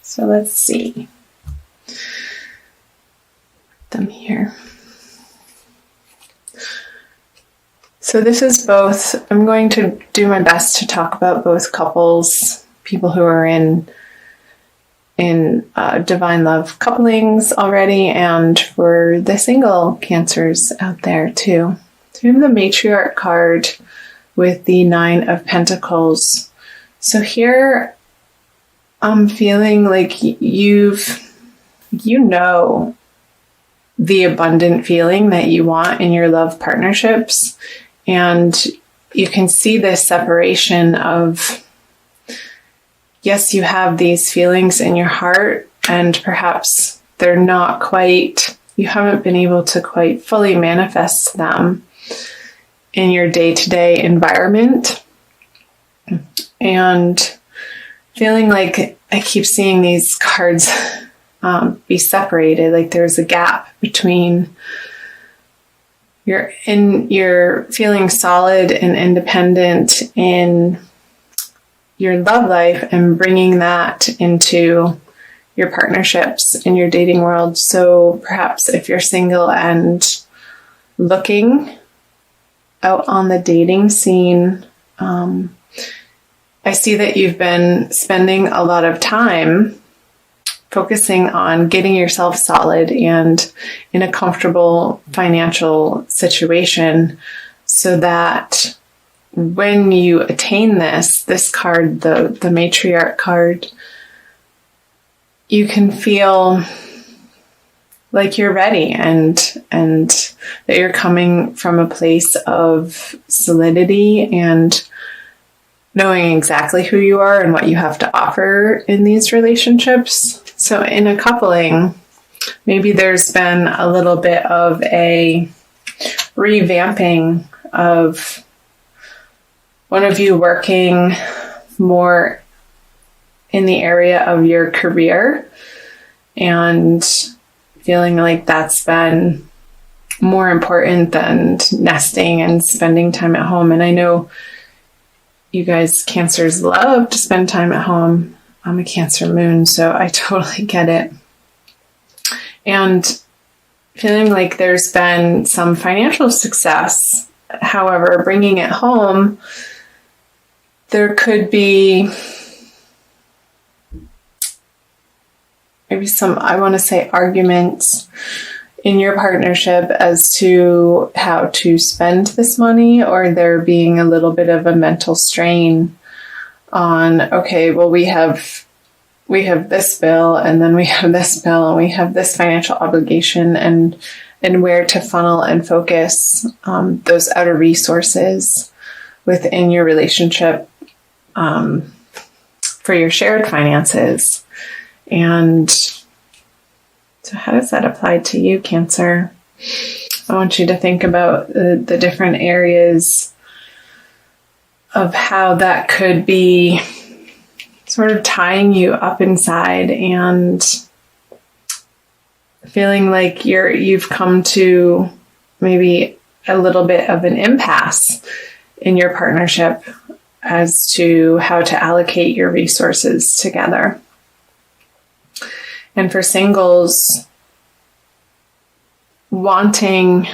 So let's see them here. So this is both, I'm going to do my best to talk about both couples, people who are in divine love couplings already, and for the single Cancers out there too. So we have the Matriarch card with the Nine of Pentacles. So here I'm feeling like you know the abundant feeling that you want in your love partnerships, and you can see this separation of, yes, you have these feelings in your heart, and perhaps they're not quite, you haven't been able to quite fully manifest them in your day-to-day environment. And feeling like I keep seeing these cards be separated, like there's a gap between you're feeling solid and independent in your love life and bringing that into your partnerships in your dating world. So perhaps if you're single and looking out on the dating scene, I see that you've been spending a lot of time focusing on getting yourself solid and in a comfortable financial situation, so that when you attain this card, the Matriarch card, you can feel like you're ready and that you're coming from a place of solidity and knowing exactly who you are and what you have to offer in these relationships. So in a coupling, maybe there's been a little bit of a revamping of one of you working more in the area of your career and feeling like that's been more important than nesting and spending time at home. And I know you guys Cancers love to spend time at home. I'm a Cancer moon, so I totally get it. And feeling like there's been some financial success. However, bringing it home, there could be maybe some, I want to say, arguments in your partnership as to how to spend this money, or there being a little bit of a mental strain on, okay, well, we have this bill, and then we have this bill, and we have this financial obligation, and where to funnel and focus those outer resources within your relationship for your shared finances. And so how does that apply to you, Cancer? I want you to think about the different areas of how that could be sort of tying you up inside and feeling like you've come to maybe a little bit of an impasse in your partnership as to how to allocate your resources together. And for singles, wanting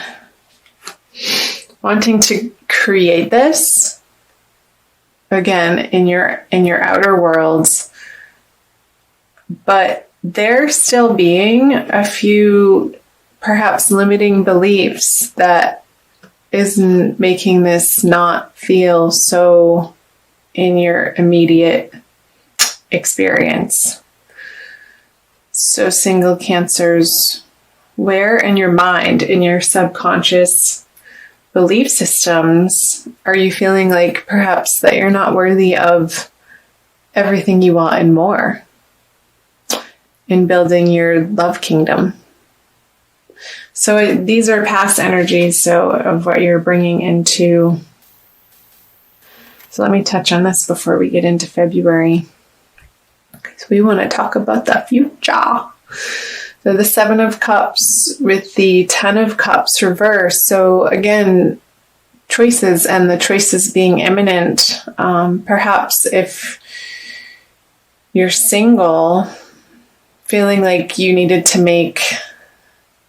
to create this again in your outer worlds, but there still being a few perhaps limiting beliefs that isn't making this not feel so in your immediate experience. So single Cancers, where in your mind, in your subconscious belief systems, are you feeling like perhaps that you're not worthy of everything you want and more in building your love kingdom? So these are past energies, so of what you're bringing into. So let me touch on this before we get into February. So we want to talk about the future. So the Seven of Cups with the Ten of Cups reversed. So again, choices, and the choices being imminent. Perhaps if you're single, feeling like you needed to make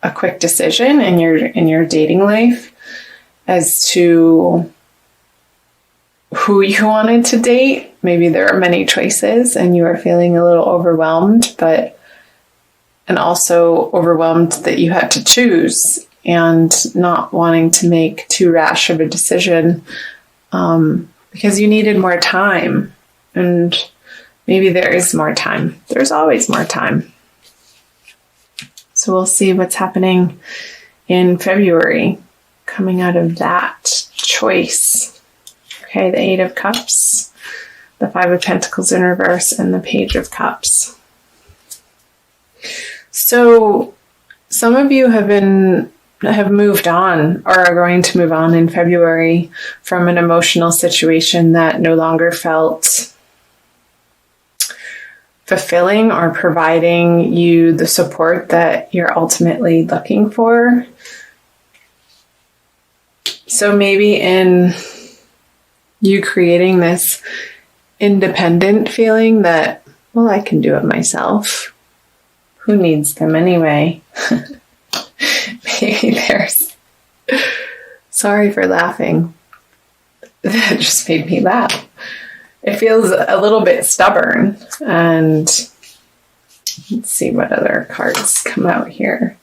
a quick decision in your dating life as to who you wanted to date. Maybe there are many choices and you are feeling a little overwhelmed, and also overwhelmed that you had to choose and not wanting to make too rash of a decision because you needed more time. And maybe there is more time. There's always more time. So we'll see what's happening in February coming out of that choice. Okay, the 8 of Cups, the 5 of Pentacles in reverse, and the Page of Cups. So some of you have moved on or are going to move on in February from an emotional situation that no longer felt fulfilling or providing you the support that you're ultimately looking for. So maybe in you creating this independent feeling that, well, I can do it myself. Who needs them anyway? Maybe there's... Sorry for laughing. That just made me laugh. It feels a little bit stubborn. And let's see what other cards come out here.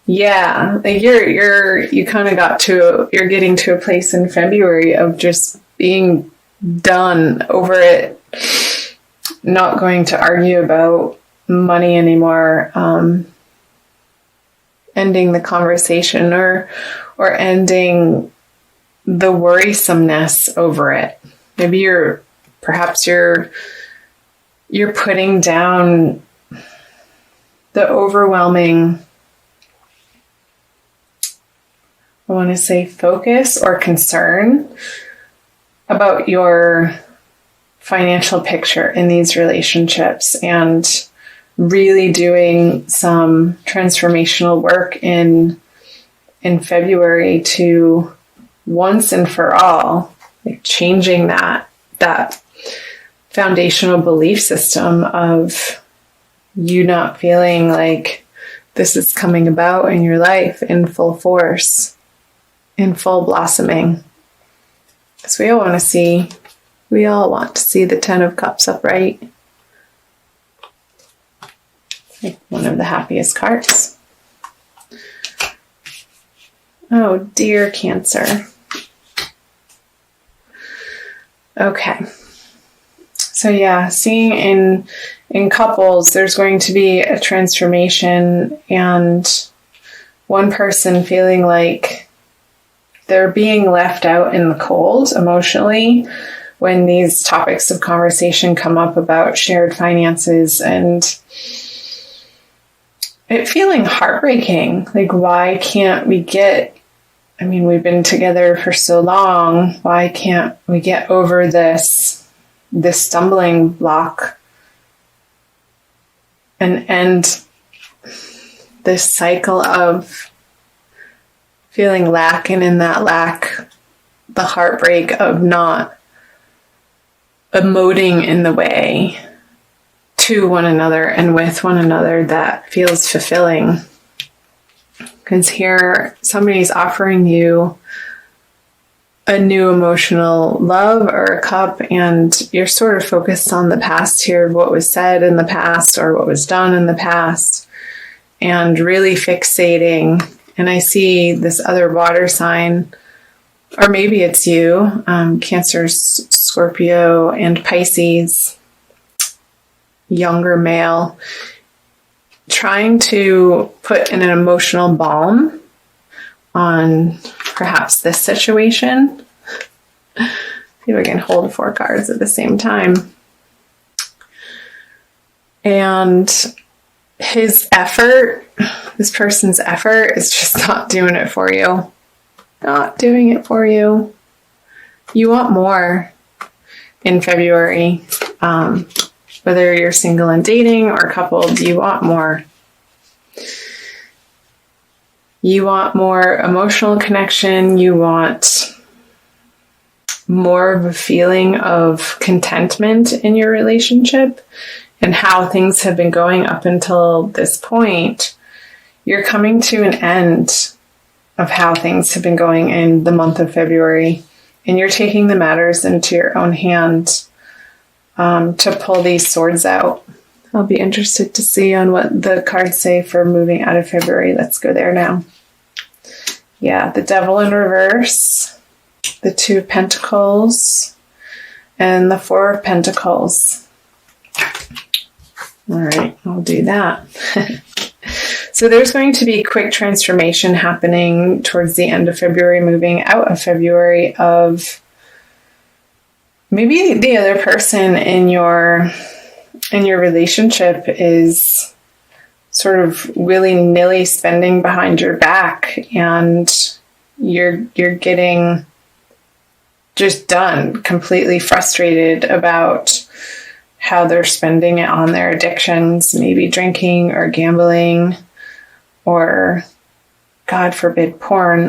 Yeah, like you kind of you're getting to a place in February of just being done over it, not going to argue about money anymore, ending the conversation or ending the worrisomeness over it. Maybe perhaps you're putting down the overwhelming, I want to say, focus or concern about your financial picture in these relationships and really doing some transformational work in February to once and for all, like changing that foundational belief system of you not feeling like this is coming about in your life in full force, in full blossoming. So we all want to see the 10 of Cups upright. Like one of the happiest cards. Oh, dear Cancer. Okay. So yeah, seeing in couples, there's going to be a transformation and one person feeling like they're being left out in the cold emotionally when these topics of conversation come up about shared finances, and it feeling heartbreaking. Like, why can't we we've been together for so long. Why can't we get over this stumbling block and end this cycle of feeling lack, and in that lack, the heartbreak of not emoting in the way to one another and with one another that feels fulfilling. Because here, somebody's offering you a new emotional love or a cup, and you're sort of focused on the past here, what was said in the past or what was done in the past, and really fixating. And I see this other water sign, or maybe it's you, Cancer, Scorpio, and Pisces, younger male, trying to put in an emotional balm on perhaps this situation. See if I can hold 4 cards at the same time. And this person's effort is just not doing it for you. Not doing it for you. You want more in February. Whether you're single and dating or coupled, you want more. You want more emotional connection. You want more of a feeling of contentment in your relationship and how things have been going up until this point, you're coming to an end of how things have been going in the month of February, and you're taking the matters into your own hand to pull these swords out. I'll be interested to see on what the cards say for moving out of February. Let's go there now. Yeah, the Devil in reverse, the Two of Pentacles, and the Four of Pentacles. All right, I'll do that. So there's going to be quick transformation happening towards the end of February, moving out of February, of maybe the other person in your relationship is sort of willy-nilly spending behind your back, and you're getting just done, completely frustrated about how they're spending it on their addictions, maybe drinking or gambling, or God forbid, porn.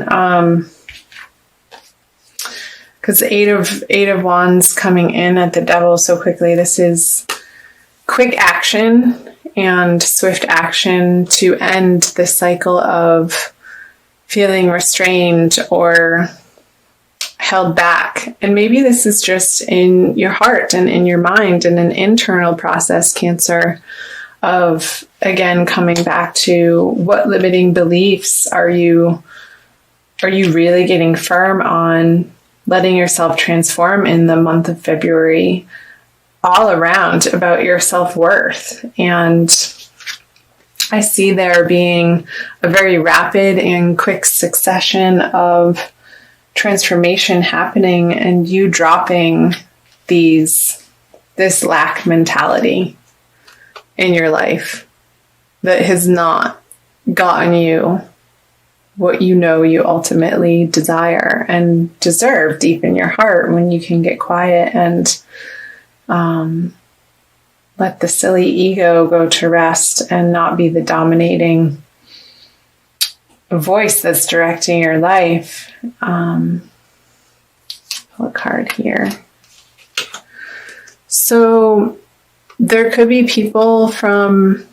Because Eight of Wands coming in at the Devil so quickly. This is quick action and swift action to end the cycle of feeling restrained or held back. And maybe this is just in your heart and in your mind, and an internal process, Cancer, of again coming back to what limiting beliefs are you really getting firm on letting yourself transform in the month of February all around about your self-worth. And I see there being a very rapid and quick succession of transformation happening, and you dropping this lack mentality in your life that has not gotten you what you know you ultimately desire and deserve deep in your heart, when you can get quiet and let the silly ego go to rest and not be the dominating voice that's directing your life. Pull a card here. So there could be people from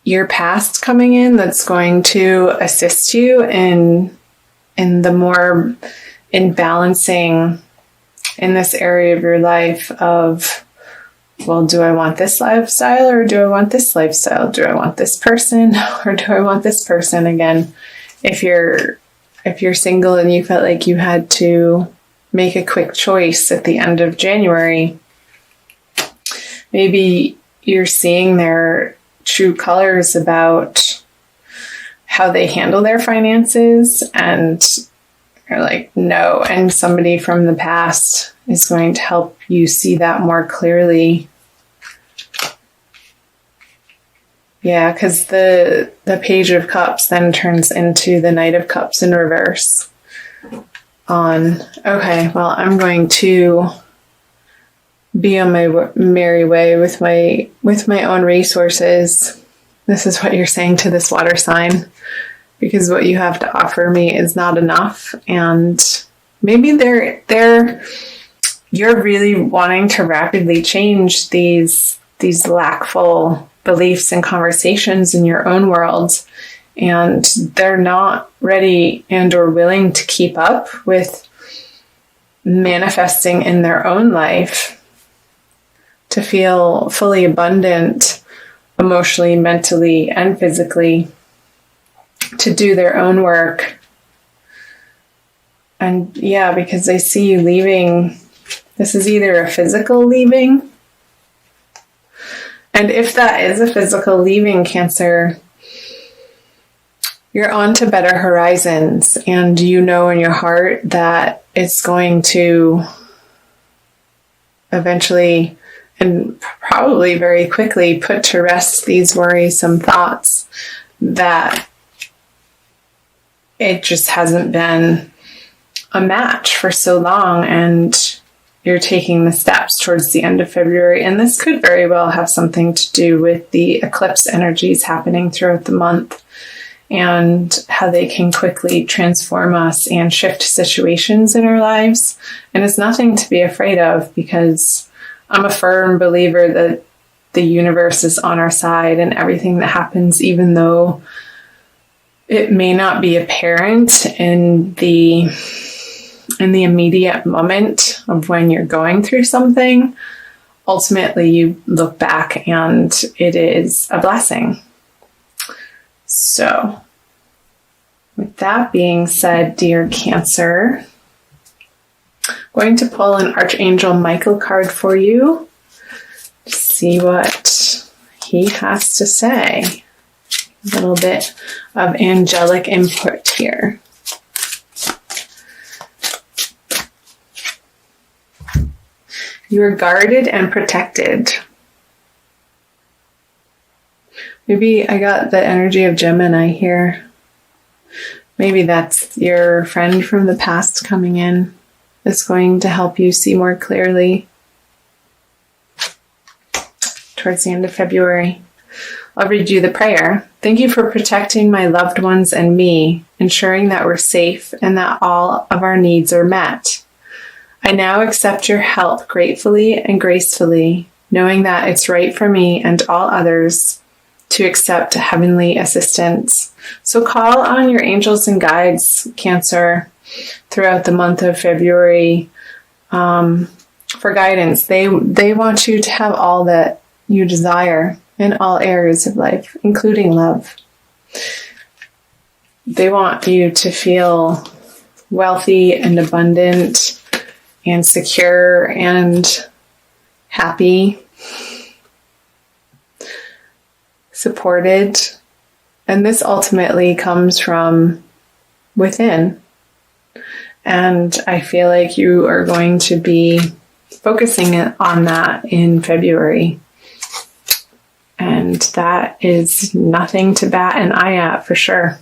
your past coming in that's going to assist you in balancing in this area of your life of, well, do I want this lifestyle or do I want this lifestyle? Do I want this person or do I want this person? Again, if you're single and you felt like you had to make a quick choice at the end of January, maybe you're seeing their true colors about how they handle their finances, and you're like, no. And somebody from the past is going to help you see that more clearly. Yeah, because the Page of Cups then turns into the Knight of Cups in reverse. Okay, well, I'm going to be on my merry way with my own resources. This is what you're saying to this water sign, because what you have to offer me is not enough. And maybe you're really wanting to rapidly change these lackful beliefs and conversations in your own world, and they're not ready and or willing to keep up with manifesting in their own life to feel fully abundant emotionally, mentally, and physically, to do their own work. And yeah, because I see you leaving, this is either a physical leaving, and if that is a physical leaving, Cancer, you're on to better horizons, and you know in your heart that it's going to eventually and probably very quickly put to rest these worrisome thoughts that it just hasn't been a match for so long, and you're taking the steps towards the end of February. And this could very well have something to do with the eclipse energies happening throughout the month, and how they can quickly transform us and shift situations in our lives. And it's nothing to be afraid of, because I'm a firm believer that the universe is on our side, and everything that happens, even though it may not be apparent in the immediate moment of when you're going through something, ultimately you look back and it is a blessing. So, with that being said, dear Cancer, I'm going to pull an Archangel Michael card for you to see what he has to say. A little bit of angelic input here. You are guarded and protected. Maybe I got the energy of Gemini here. Maybe that's your friend from the past coming in. It's going to help you see more clearly towards the end of February. I'll read you the prayer. Thank you for protecting my loved ones and me, ensuring that we're safe and that all of our needs are met. I now accept your help gratefully and gracefully, knowing that it's right for me and all others to accept heavenly assistance. So call on your angels and guides, Cancer, throughout the month of February for guidance. They want you to have all that you desire in all areas of life, including love. They want you to feel wealthy and abundant and secure and happy, supported. And this ultimately comes from within. And I feel like you are going to be focusing on that in February. And that is nothing to bat an eye at for sure.